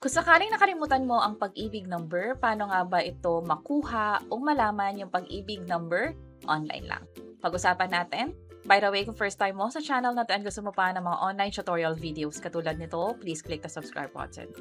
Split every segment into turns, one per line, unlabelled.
Kung sakaling nakalimutan mo ang pag-ibig number, paano nga ba ito makuha o malaman yung pag-ibig number? Online lang. Pag-usapan natin. By the way, kung first time mo sa channel na to and gusto mo pa ng mga online tutorial videos katulad nito, please click the subscribe button.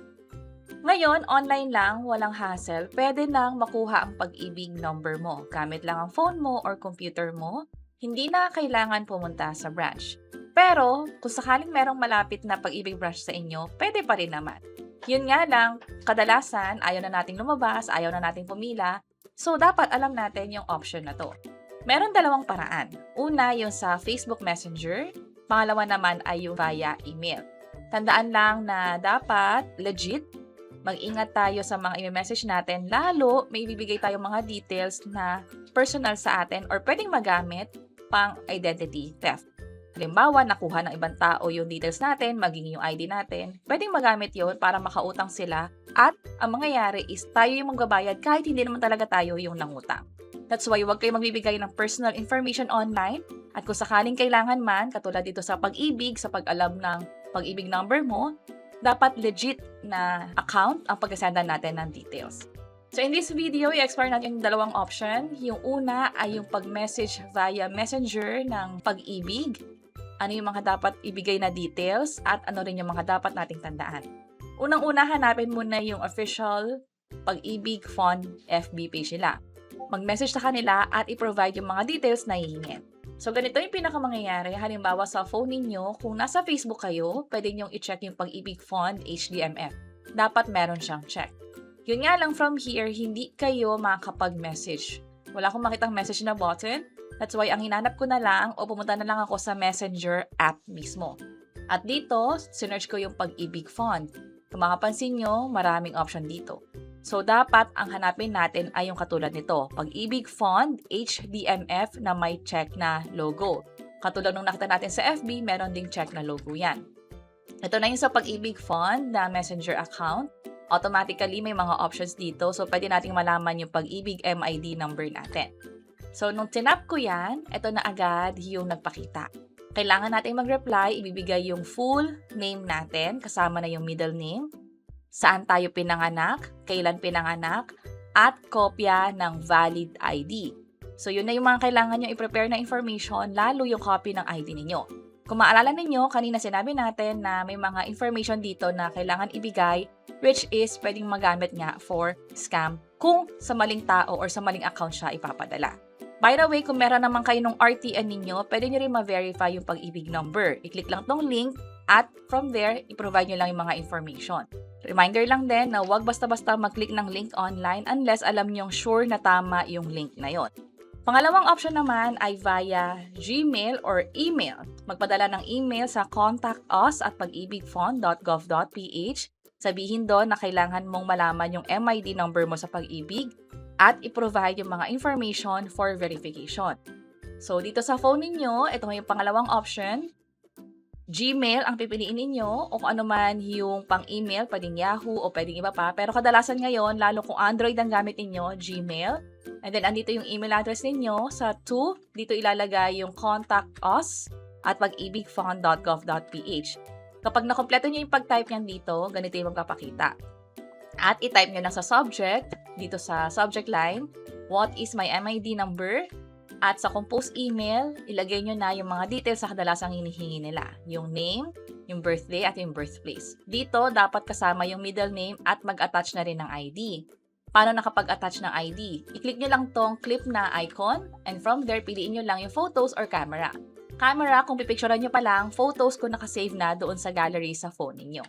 Ngayon, online lang, walang hassle, pwede nang makuha ang pag-ibig number mo. Gamit lang ang phone mo or computer mo, hindi na kailangan pumunta sa branch. Pero, kung sakaling merong malapit na pag-ibig branch sa inyo, pwede pa rin naman. Yun nga lang, kadalasan ayaw na nating lumabas, ayaw na nating pumila, so dapat alam natin yung option na to. Meron dalawang paraan. Una, yung sa Facebook Messenger. Pangalawa naman ay yung via email. Tandaan lang na dapat legit. Mag-ingat tayo sa mga i-message natin, lalo may ibibigay tayong mga details na personal sa atin or pwedeng magamit pang identity theft. Halimbawa, nakuha ng ibang tao yung details natin, maging yung ID natin, pwedeng magamit yon para makautang sila at ang mangyayari is tayo yung magbabayad kahit hindi naman talaga tayo yung nangutang. That's why huwag kayo magbibigay ng personal information online at kung sakaling kailangan man, katulad dito sa pag-ibig, sa pag-alam ng pag-ibig number mo, dapat legit na account ang pagkasendan natin ng details. So in this video, i-explore natin yung dalawang option. Yung una ay yung pag-message via messenger ng pag-ibig. Ano yung mga dapat ibigay na details at ano rin yung mga dapat nating tandaan. Unang-una, hanapin muna yung official Pag-ibig Fund FB page nila. Mag-message sa kanila at i-provide yung mga details na hihingin. So, ganito yung pinakamangyayari. Halimbawa, sa phone ninyo, kung nasa Facebook kayo, pwede nyong i-check yung Pag-ibig Fund HDMF. Dapat meron siyang check. Yun nga lang, from here, hindi kayo makakapag-message. Wala akong makitang message na button. That's why, ang hinanap ko na lang o pumunta na lang ako sa Messenger app mismo. At dito, sinearch ko yung Pag-ibig Fund. Kung makapansin nyo, maraming option dito. So, dapat ang hanapin natin ay yung katulad nito, Pag-ibig Fund HDMF na may check na logo. Katulad nung nakita natin sa FB, meron ding check na logo yan. Ito na yung sa Pag-ibig Fund na Messenger account. Automatically, may mga options dito. So, pwede nating malaman yung Pag-ibig MID number natin. So, nung tinap ko yan, ito na agad yung nagpakita. Kailangan natin mag-reply, ibibigay yung full name natin, kasama na yung middle name, saan tayo pinanganak, kailan pinanganak, at kopya ng valid ID. So, yun na yung mga kailangan nyo i-prepare na information, lalo yung copy ng ID ninyo. Kung maalala ninyo, kanina sinabi natin na may mga information dito na kailangan ibigay, which is pwedeng magamit nga for scam kung sa maling tao or sa maling account siya ipapadala. By the way, kung meron naman kayo ng RTN ninyo, pwede nyo rin ma-verify yung pag-ibig number. I-click lang tong link at from there, i-provide nyo lang yung mga information. Reminder lang din na huwag basta-basta mag-click ng link online unless alam nyong sure na tama yung link na yon. Pangalawang option naman ay via Gmail or email. Magpadala ng email sa contactus@pagibigfund.gov.ph. Sabihin doon na kailangan mong malaman yung MID number mo sa pag-ibig at i-provide yung mga information for verification. So, dito sa phone ninyo, ito yung pangalawang option. Gmail ang pipiliin ninyo o kung ano man yung pang-email, pwedeng Yahoo o pwedeng iba pa. Pero kadalasan ngayon, lalo kung Android ang gamit ninyo, Gmail. And then, andito yung email address ninyo. Sa to, dito ilalagay yung contactus@pagibigfund.gov.ph. Kapag nakompleto nyo yung pag-type nyan dito, ganito yung magpapakita. At i-type nyo lang sa subject, dito sa subject line, what is my MID number? At sa compose email, ilagay nyo na yung mga details sa kadalasang hinihingi nila. Yung name, yung birthday, at yung birthplace. Dito, dapat kasama yung middle name at mag-attach na rin ng ID. Paano nakapag-attach ng ID? I-click nyo lang tong clip na icon, and from there, piliin nyo lang yung photos or camera. Camera, kung pipicturean nyo pa lang, photos ko nakasave na doon sa gallery sa phone ninyo.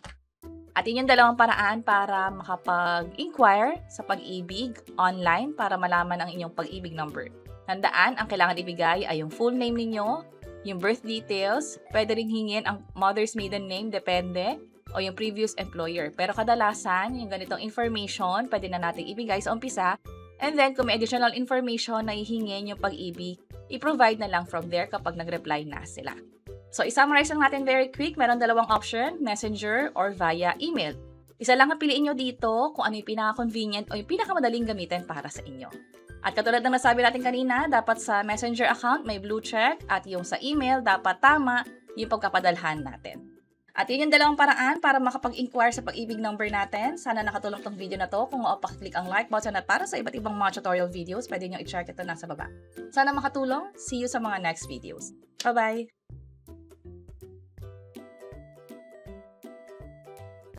At yun yung dalawang paraan para makapag-inquire sa pag-ibig online para malaman ang inyong pag-ibig number. Tandaan, ang kailangan ibigay ay yung full name ninyo, yung birth details, pwede rin hingin ang mother's maiden name, depende, o yung previous employer. Pero kadalasan, yung ganitong information, pwede na natin ibigay sa umpisa. And then, kung may additional information na ihingin yung pag-ibig, i-provide na lang from there kapag nag-reply na sila. So, i-summarize lang natin very quick. Meron dalawang option, messenger or via email. Isa lang ang piliin nyo dito kung ano yung pinaka-convenient o yung pinakamadaling gamitin para sa inyo. At katulad ng nasabi natin kanina, dapat sa messenger account may blue check at yung sa email dapat tama yung pagkapadalhan natin. At yun yung dalawang paraan para makapag-inquire sa pag-ibig number natin. Sana nakatulong tong video na to. Kung oo, pakiclick ang like button at para sa iba't ibang mga tutorial videos, pwede nyo i-check ito nasa baba. Sana makatulong. See you sa mga next videos. Bye-bye!